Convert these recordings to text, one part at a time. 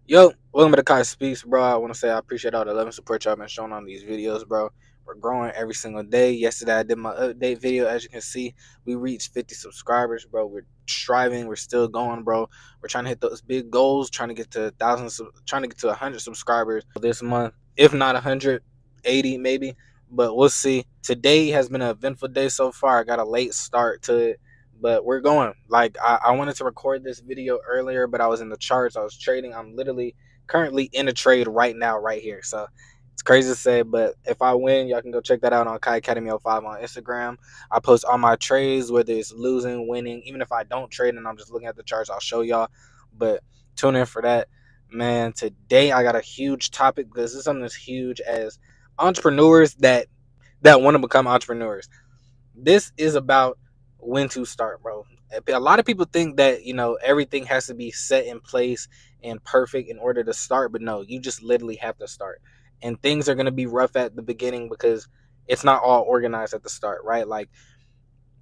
Yo, welcome to Kai Speaks, bro. I want to say I appreciate all the love and support y'all been showing on these videos, bro. We're growing every single day. Yesterday, I did my update video. As you can see, we reached 50 subscribers, bro. We're striving. We're still going, bro. We're trying to hit those big goals, trying to get to 1,000, trying to get to 100 subscribers this month, if not 180, maybe. But we'll see. Today has been an eventful day so far. I got a late start to it, but we're going. Like I wanted to record this video earlier, but I was in the charts. I was trading. I'm literally currently in a trade right now, right here. So it's crazy to say, but if I win, y'all can go check that out on Kai Academy 05 on Instagram. I post all my trades, whether it's losing, winning. Even if I don't trade and I'm just looking at the charts, I'll show y'all. But tune in for that. Man, today I got a huge topic because this is something as huge as entrepreneurs that want to become entrepreneurs. This is about when to start, bro. A lot of people think that, everything has to be set in place and perfect in order to start, but no, you just literally have to start. And things are going to be rough at the beginning because it's not all organized at the start, right? Like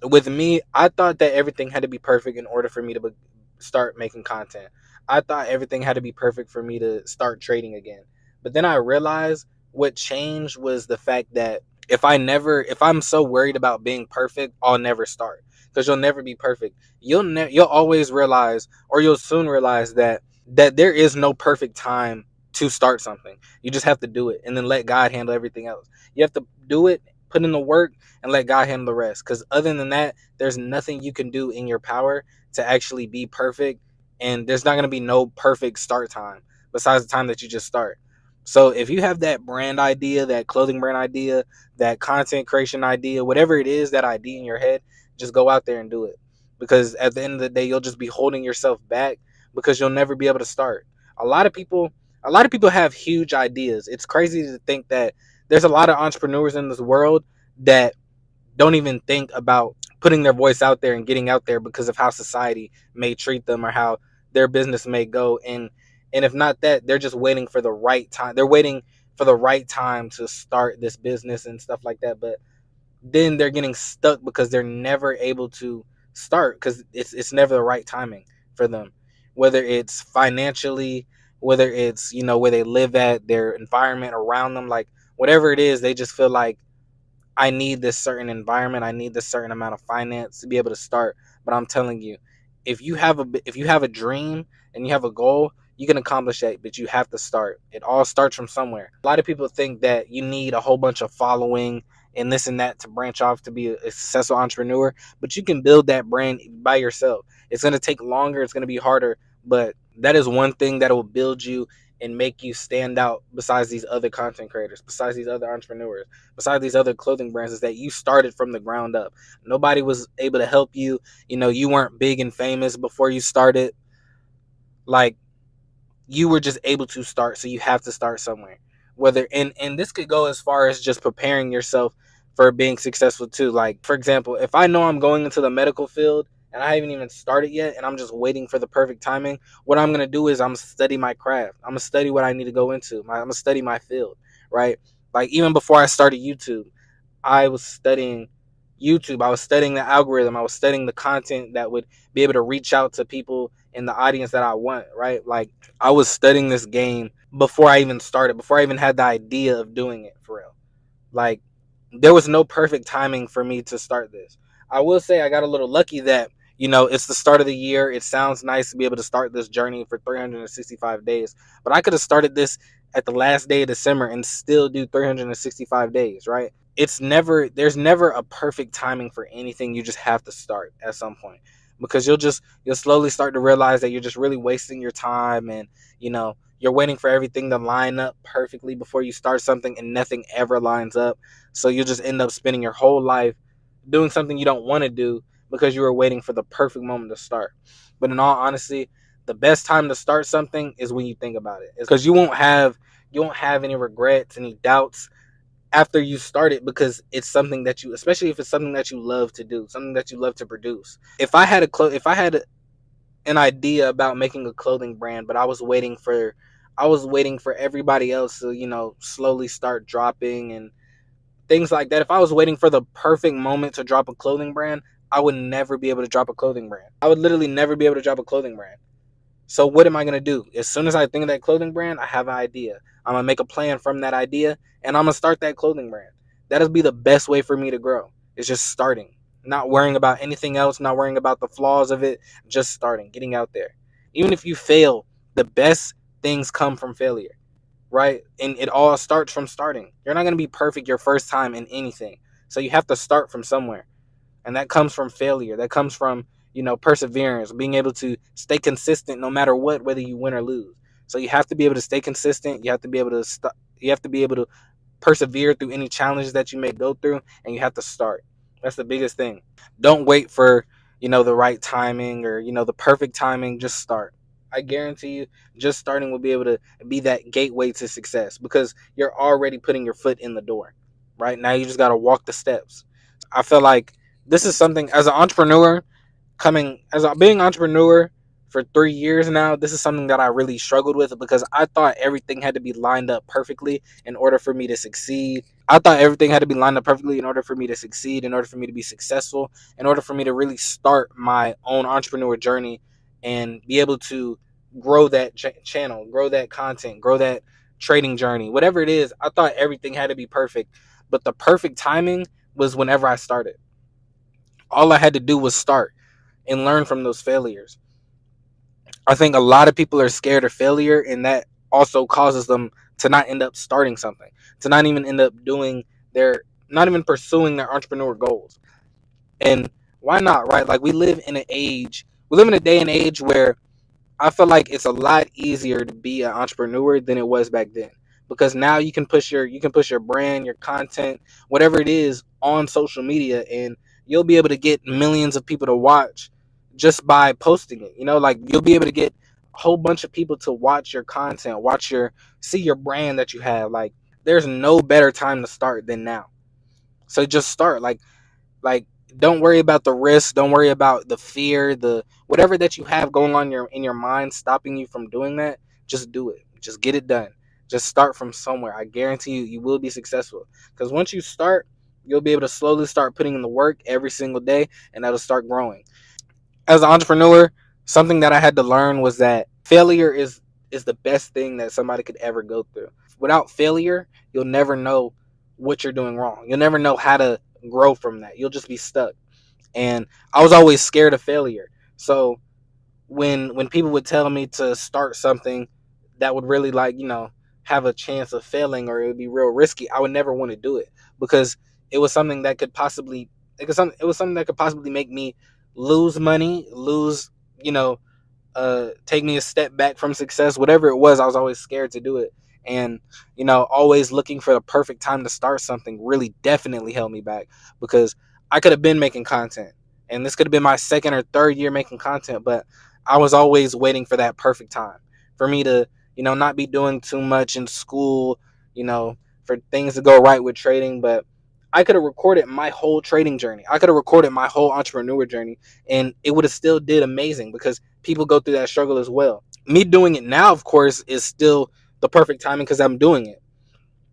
with me, I thought that everything had to be perfect in order for me to start making content. I thought everything had to be perfect for me to start trading again. But then I realized what changed was the fact that if I'm so worried about being perfect, I'll never start because you'll never be perfect. You'll always realize, or you'll soon realize that there is no perfect time to start something. You just have to do it and then let God handle everything else. You have to do it, put in the work, and let God handle the rest. Because other than that, there's nothing you can do in your power to actually be perfect, and there's not going to be no perfect start time besides the time that you just start. So if you have that brand idea, that clothing brand idea, that content creation idea, whatever it is, that idea in your head, just go out there and do it. Because at the end of the day, you'll just be holding yourself back because you'll never be able to start. A lot of people, a lot of people have huge ideas. It's crazy to think that there's a lot of entrepreneurs in this world that don't even think about putting their voice out there and getting out there because of how society may treat them or how their business may go. And if not that, they're just waiting for the right time. They're waiting for the right time to start this business and stuff like that. But then they're getting stuck because they're never able to start because it's never the right timing for them. Whether it's financially, whether it's where they live at, their environment around them, like whatever it is, they just feel like I need this certain environment. I need this certain amount of finance to be able to start. But I'm telling you, if you have a dream and you have a goal, you can accomplish that. But you have to start. It all starts from somewhere. A lot of people think that you need a whole bunch of following and this and that to branch off to be a successful entrepreneur. But you can build that brand by yourself. It's going to take longer. It's going to be harder. But that is one thing that will build you and make you stand out besides these other content creators, besides these other entrepreneurs, besides these other clothing brands, is that you started from the ground up. Nobody was able to help you. You weren't big and famous before you started. Like, you were just able to start, so you have to start somewhere. Whether and this could go as far as just preparing yourself for being successful too. Like, for example, if I know I'm going into the medical field and I haven't even started yet and I'm just waiting for the perfect timing, what I'm gonna do is I'm gonna study my craft. I'm gonna study what I need to go into. I'm gonna study my field, right? Like, even before I started YouTube, I was studying YouTube. I was studying the algorithm. I was studying the content that would be able to reach out to people in the audience that I want, right? Like, I was studying this game before I even started, before I even had the idea of doing it for real. Like, there was no perfect timing for me to start this. I will say I got a little lucky that, it's the start of the year. It sounds nice to be able to start this journey for 365 days, but I could have started this at the last day of December and still do 365 days, right? There's never a perfect timing for anything. You just have to start at some point because you'll slowly start to realize that you're just really wasting your time, and you're waiting for everything to line up perfectly before you start something, and nothing ever lines up. So you'll just end up spending your whole life doing something you don't want to do because you were waiting for the perfect moment to start. But in all honesty, the best time to start something is when you think about it, because you won't have any regrets, any doubts after you start it, because it's something that you, especially if it's something that you love to do, something that you love to produce. If I had an idea about making a clothing brand, but I was waiting for everybody else to, slowly start dropping and things like that. If I was waiting for the perfect moment to drop a clothing brand, I would never be able to drop a clothing brand. I would literally never be able to drop a clothing brand. So what am I gonna do? As soon as I think of that clothing brand, I have an idea. I'm gonna make a plan from that idea, and I'm gonna start that clothing brand. That'll be the best way for me to grow. It's just starting, not worrying about anything else, not worrying about the flaws of it, just starting, getting out there. Even if you fail, the best things come from failure, right? And it all starts from starting. You're not gonna be perfect your first time in anything, so you have to start from somewhere, and that comes from failure. That comes from perseverance, being able to stay consistent no matter what, whether you win or lose. So you have to be able to stay consistent. You have to be able to you have to be able to persevere through any challenges that you may go through, and you have to start. That's the biggest thing. Don't wait for the right timing or the perfect timing. Just start. I guarantee you, just starting will be able to be that gateway to success, because you're already putting your foot in the door. Right now, you just got to walk the steps. I feel like this is something, as an entrepreneur, being an entrepreneur for 3 years now, this is something that I really struggled with, because I thought everything had to be lined up perfectly in order for me to succeed. I thought everything had to be lined up perfectly in order for me to succeed, in order for me to be successful, in order for me to really start my own entrepreneur journey and be able to grow that channel, grow that content, grow that trading journey, whatever it is. I thought everything had to be perfect, but the perfect timing was whenever I started. All I had to do was start and learn from those failures. I think a lot of people are scared of failure, and that also causes them to not end up starting something, to not even end up not even pursuing their entrepreneur goals. And why not, right? Like, we live in a day and age where I feel like it's a lot easier to be an entrepreneur than it was back then, because now you can push your brand, your content, whatever it is, on social media, and you'll be able to get millions of people to watch just by posting it. Like, you'll be able to get a whole bunch of people to watch your content, see your brand that you have. Like, there's no better time to start than now. So just start. Like, don't worry about the risk, don't worry about the fear, the whatever that you have going on in your mind stopping you from doing that. Just do it. Just get it done. Just start from somewhere. I guarantee you will be successful, because once you start, you'll be able to slowly start putting in the work every single day, and that'll start growing. As an entrepreneur, something that I had to learn was that failure is the best thing that somebody could ever go through. Without failure, you'll never know what you're doing wrong. You'll never know how to grow from that. You'll just be stuck. And I was always scared of failure. So when people would tell me to start something that would really, like, have a chance of failing, or it would be real risky, I would never want to do it, because it was something that could possibly make me lose money, you know take me a step back from success. Whatever it was, I was always scared to do it. And always looking for the perfect time to start something really definitely held me back, because I could have been making content, and this could have been my second or third year making content, but I was always waiting for that perfect time for me to not be doing too much in school, you know for things to go right with trading. But I could have recorded my whole trading journey, I could have recorded my whole entrepreneur journey, and it would have still did amazing, because people go through that struggle as well. Me doing it now, of course, is still the perfect timing, because I'm doing it.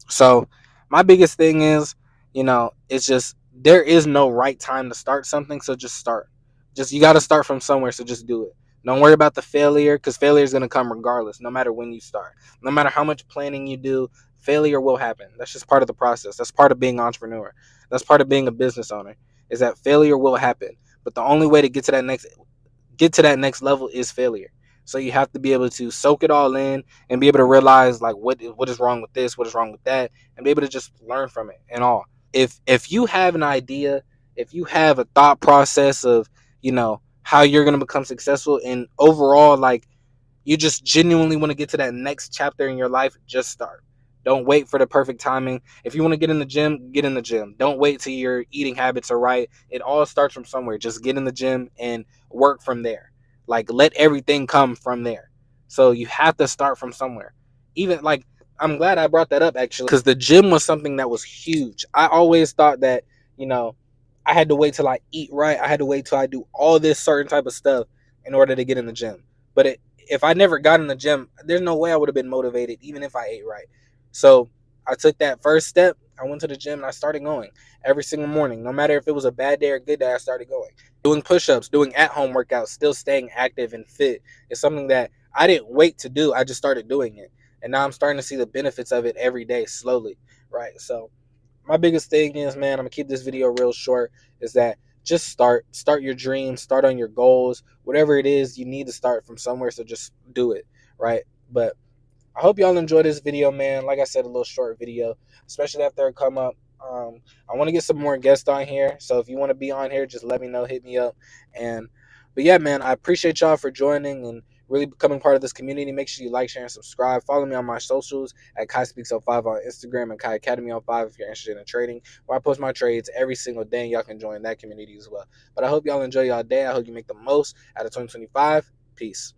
So my biggest thing is, it's just, there is no right time to start something. So just start. Just, you got to start from somewhere. So just do it. Don't worry about the failure, because failure is going to come regardless, no matter when you start. No matter how much planning you do, failure will happen. That's just part of the process. That's part of being an entrepreneur. That's part of being a business owner, is that failure will happen. But the only way to get to that next level is failure. So you have to be able to soak it all in, and be able to realize, like, what is wrong with this, what is wrong with that, and be able to just learn from it and all. If you have an idea, if you have a thought process of how you're going to become successful, and overall, like, you just genuinely want to get to that next chapter in your life, just start. Don't wait for the perfect timing. If you want to get in the gym, get in the gym. Don't wait till your eating habits are right. It all starts from somewhere. Just get in the gym and work from there. Like, let everything come from there. So you have to start from somewhere. Even, like, I'm glad I brought that up, actually, because the gym was something that was huge. I always thought that, you know, I had to wait till I eat right. I had to wait till I do all this certain type of stuff in order to get in the gym. But if I never got in the gym, there's no way I would have been motivated, even if I ate right. So I took that first step. I went to the gym and I started going every single morning. No matter if it was a bad day or a good day, I started going. Doing push-ups, doing at-home workouts, still staying active and fit is something that I didn't wait to do. I just started doing it, and now I'm starting to see the benefits of it every day, slowly. Right. So my biggest thing is, man, I'm gonna keep this video real short. Is that just start your dreams, start on your goals, whatever it is. You need to start from somewhere, so just do it. Right. But I hope y'all enjoy this video, man. Like I said, a little short video, especially after I come up. I want to get some more guests on here. So if you want to be on here, just let me know, hit me up. And but yeah, man, I appreciate y'all for joining and really becoming part of this community. Make sure you like, share, and subscribe. Follow me on my socials at Kai Speaks 05 on Instagram and Kai Academy 05 if you're interested in trading. Where I post my trades every single day, and y'all can join that community as well. But I hope y'all enjoy y'all day. I hope you make the most out of 2025. Peace.